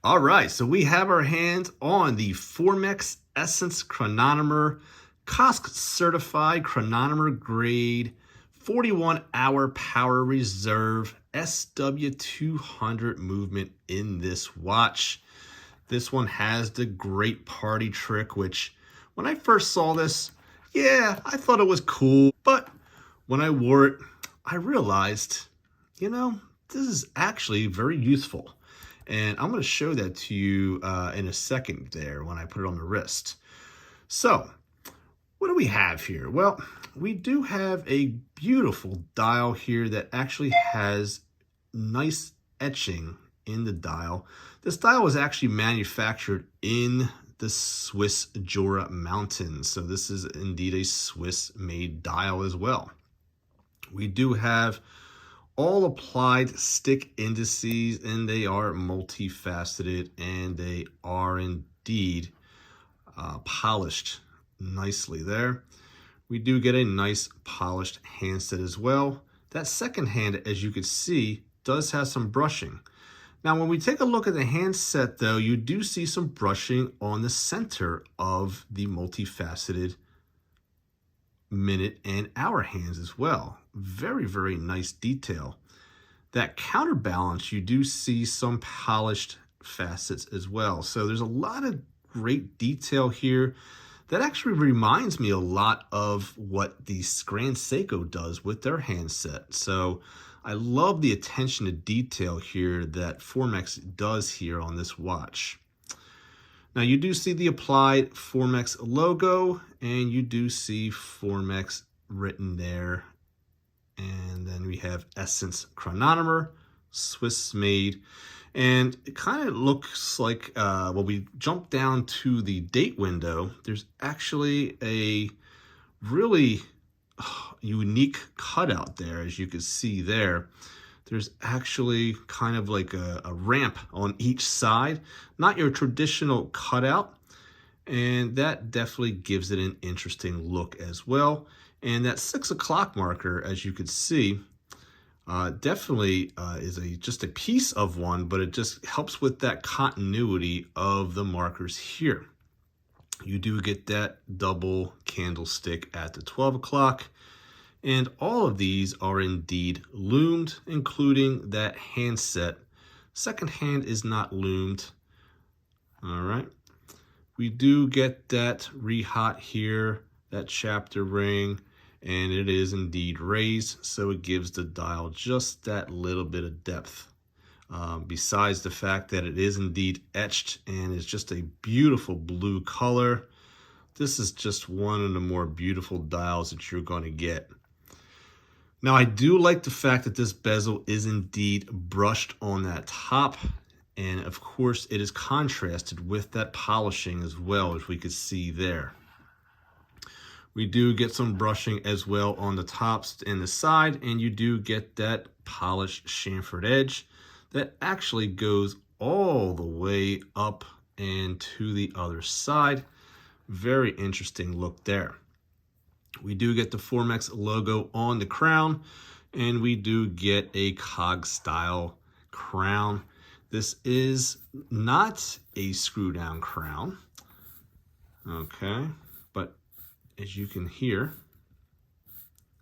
All right, so we have our hands on the Formex Essence Chronometer, COSC certified chronometer grade, 41-hour power reserve, SW200 movement in this watch. This one has the great party trick, which when I first saw this, yeah, I thought it was cool. But when I wore it, I realized, this is actually very useful. And I'm going to show that to you in a second there when I put it on the wrist. So what do we have here? Well, we do have a beautiful dial here that actually has nice etching in the dial. This dial was actually manufactured in the Swiss Jura Mountains. So this is indeed a Swiss-made dial as well. We do have all applied stick indices, and they are multifaceted, and they are indeed polished nicely there. We do get a nice polished handset as well. That second hand, as you can see, does have some brushing. Now, when we take a look at the handset, though, you do see some brushing on the center of the multifaceted minute and hour hands as well. Very, very nice detail. That counterbalance, you do see some polished facets as well. So there's a lot of great detail here that actually reminds me a lot of what the Grand Seiko does with their handset. So I love the attention to detail here that Formex does here on this watch. Now you do see the applied Formex logo, and you do see Formex written there. And then we have Essence Chronometer, Swiss made. And it kind of looks like, when we jump down to the date window, there's actually a really unique cutout there, as you can see there. There's actually kind of like a ramp on each side, not your traditional cutout, and that definitely gives it an interesting look as well. And that 6 o'clock marker, as you can see, definitely is just a piece of one, but it just helps with that continuity of the markers here. You do get that double candlestick at the 12 o'clock. And all of these are indeed loomed, including that handset. Second hand is not loomed. All right. We do get that re-hot here, that chapter ring, and it is indeed raised, so it gives the dial just that little bit of depth. Besides the fact that it is indeed etched and is just a beautiful blue color, this is just one of the more beautiful dials that you're going to get. Now, I do like the fact that this bezel is indeed brushed on that top. And of course, it is contrasted with that polishing as well, as we could see there. We do get some brushing as well on the tops and the side, and you do get that polished chamfered edge that actually goes all the way up and to the other side. Very interesting look there. We do get the Formex logo on the crown, and we do get a cog style crown. This is not a screw down crown, okay, but as you can hear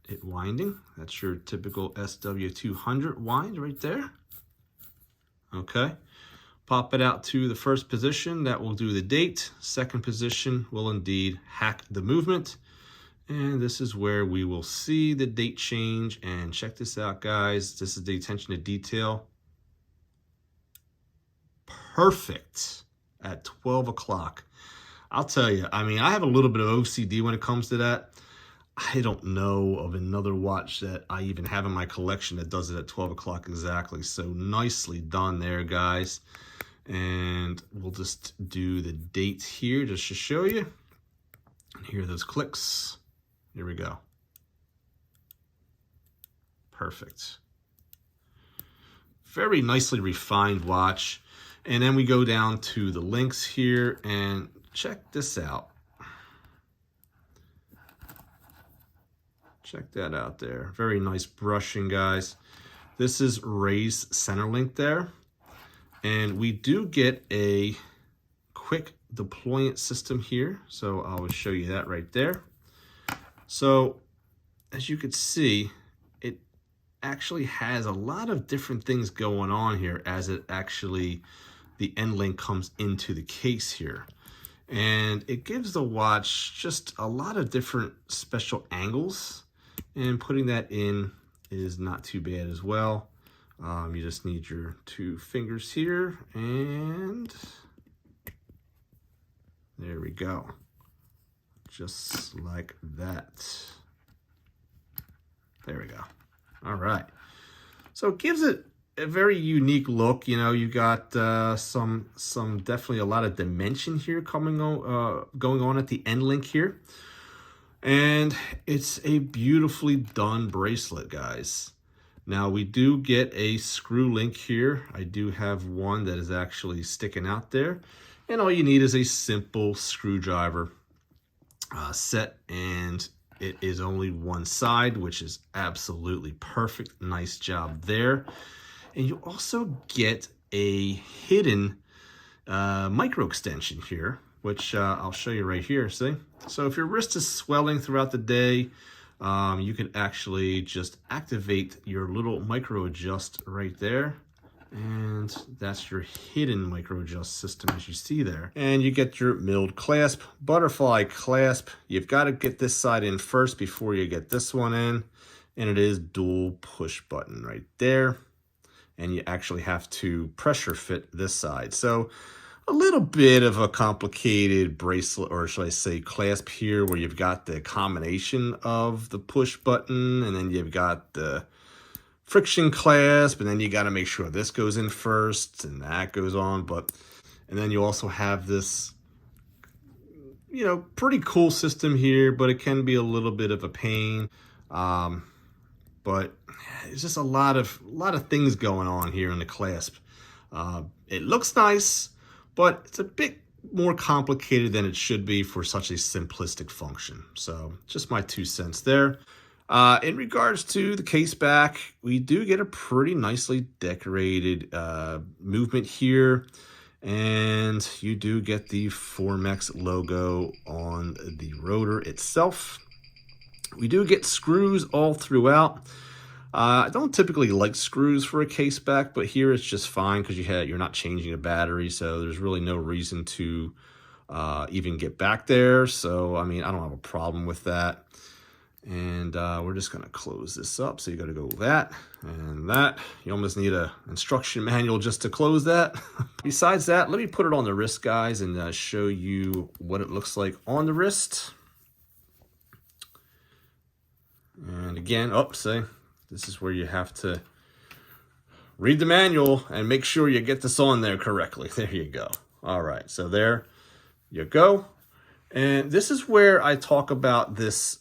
it winding, that's your typical SW200 wind right there. Okay, pop it out to the first position, that will do the date. Second position will indeed hack the movement. And this is where we will see the date change. And check this out, guys. This is the attention to detail. Perfect at 12 o'clock. I'll tell you, I mean, I have a little bit of OCD when it comes to that. I don't know of another watch that I even have in my collection that does it at 12 o'clock exactly. So nicely done there, guys. And we'll just do the date here just to show you. And hear those clicks. Here we go. Perfect. Very nicely refined watch. And then we go down to the links here and check this out. Check that out there. Very nice brushing, guys. This is raised center link there. And we do get a quick deployment system here. So I'll show you that right there. So as you can see, it actually has a lot of different things going on here as it actually, the end link comes into the case here. And it gives the watch just a lot of different special angles, and putting that in is not too bad as well. You just need your 2 fingers here, and there we go. Just like that. There we go. All right. So it gives it a very unique look. You know, you got some definitely a lot of dimension here coming on, going on at the end link here. And it's a beautifully done bracelet, guys. Now we do get a screw link here. I do have one that is actually sticking out there. And all you need is a simple screwdriver set, and it is only one side, which is absolutely perfect. Nice job there. And you also get a hidden micro extension here, which I'll show you right here, see? So if your wrist is swelling throughout the day, you can actually just activate your little micro adjust right there. And that's your hidden micro adjust system, as you see there. And you get your milled clasp, butterfly clasp. You've got to get this side in first before you get this one in. And it is dual push button right there. And you actually have to pressure fit this side. So a little bit of a complicated bracelet, or should I say clasp here, where you've got the combination of the push button, and then you've got the friction clasp, and then you got to make sure this goes in first and that goes on. And then you also have this, you know, pretty cool system here, but it can be a little bit of a pain. But it's just a lot of things going on here in the clasp. It looks nice, but it's a bit more complicated than it should be for such a simplistic function. So just my 2 cents there. In regards to the case back, we do get a pretty nicely decorated movement here. And you do get the Formex logo on the rotor itself. We do get screws all throughout. I don't typically like screws for a case back, but here it's just fine because you're not changing a battery, so there's really no reason to even get back there. So, I mean, I don't have a problem with that. And we're just going to close this up. So you got to go that and that. You almost need an instruction manual just to close that. Besides that, let me put it on the wrist, guys, and show you what it looks like on the wrist. And again, see, this is where you have to read the manual and make sure you get this on there correctly. There you go. All right, so there you go. And this is where I talk about this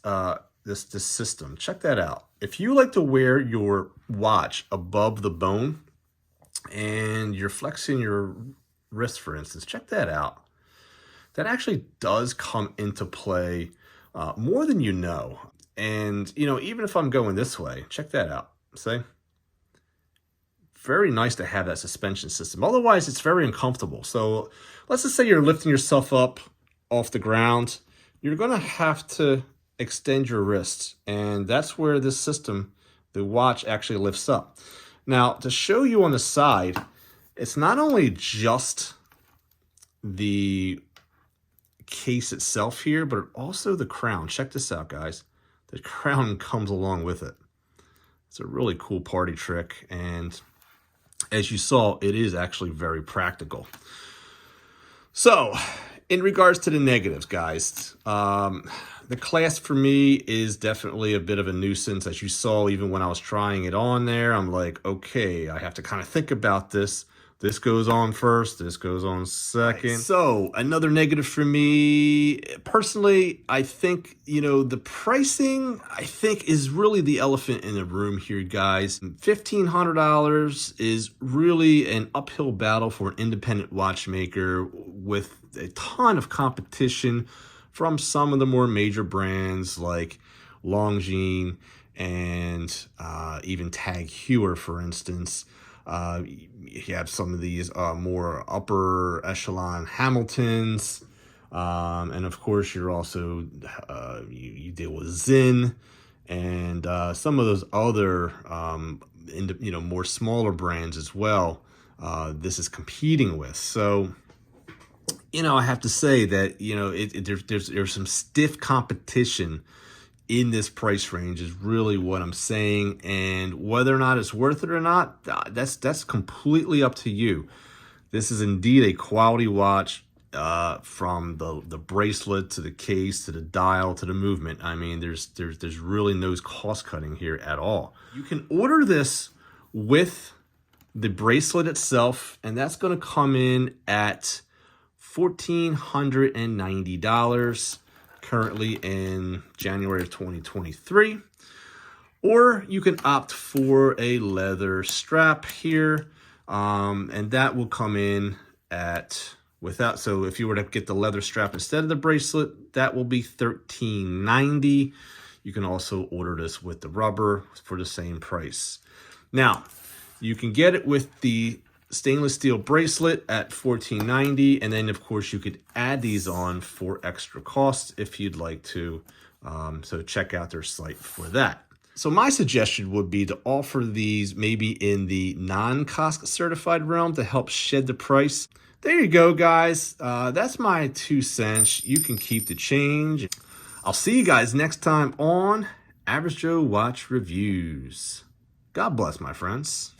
this system. Check that out. If you like to wear your watch above the bone and you're flexing your wrist, for instance, check that out. That actually does come into play more than you know. And, you know, even if I'm going this way, check that out. See? Very nice to have that suspension system. Otherwise, it's very uncomfortable. So let's just say you're lifting yourself up off the ground. You're going to have to extend your wrists. And that's where this system, the watch, actually lifts up. Now, to show you on the side, it's not only just the case itself here, but also the crown. Check this out, guys. The crown comes along with it. It's a really cool party trick, and as you saw, it is actually very practical. So, in regards to the negatives, guys, the clasp for me is definitely a bit of a nuisance. As you saw, even when I was trying it on there, I'm like, okay, I have to kind of think about this. This goes on first, this goes on second. Right. So another negative for me, personally, I think, you know, the pricing, I think, is really the elephant in the room here, guys. $1,500 is really an uphill battle for an independent watchmaker with a ton of competition from some of the more major brands like Longines and even Tag Heuer, for instance. You have some of these more upper echelon Hamiltons. And of course, you're also, you deal with Zinn and some of those other, more smaller brands as well. This is competing with. So, I have to say that, there's some stiff competition in this price range is really what I'm saying. And whether or not it's worth it or not, that's completely up to you. This is indeed a quality watch, from the bracelet to the case to the dial to the movement. I mean, there's really no cost cutting here at all. You can order this with the bracelet itself, and that's going to come in at $1,490 currently in January of 2023. Or you can opt for a leather strap here, and that will come in at so if you were to get the leather strap instead of the bracelet, that will be $1,390. You can also order this with the rubber for the same price. Now, you can get it with the stainless steel bracelet at $1,490, and then of course you could add these on for extra costs if you'd like to. So check out their site for that. So my suggestion would be to offer these maybe in the non-COSC certified realm to help shed the price. There you go, guys. That's my 2 cents. You can keep the change. I'll see you guys next time on Average Joe Watch Reviews. God bless, my friends.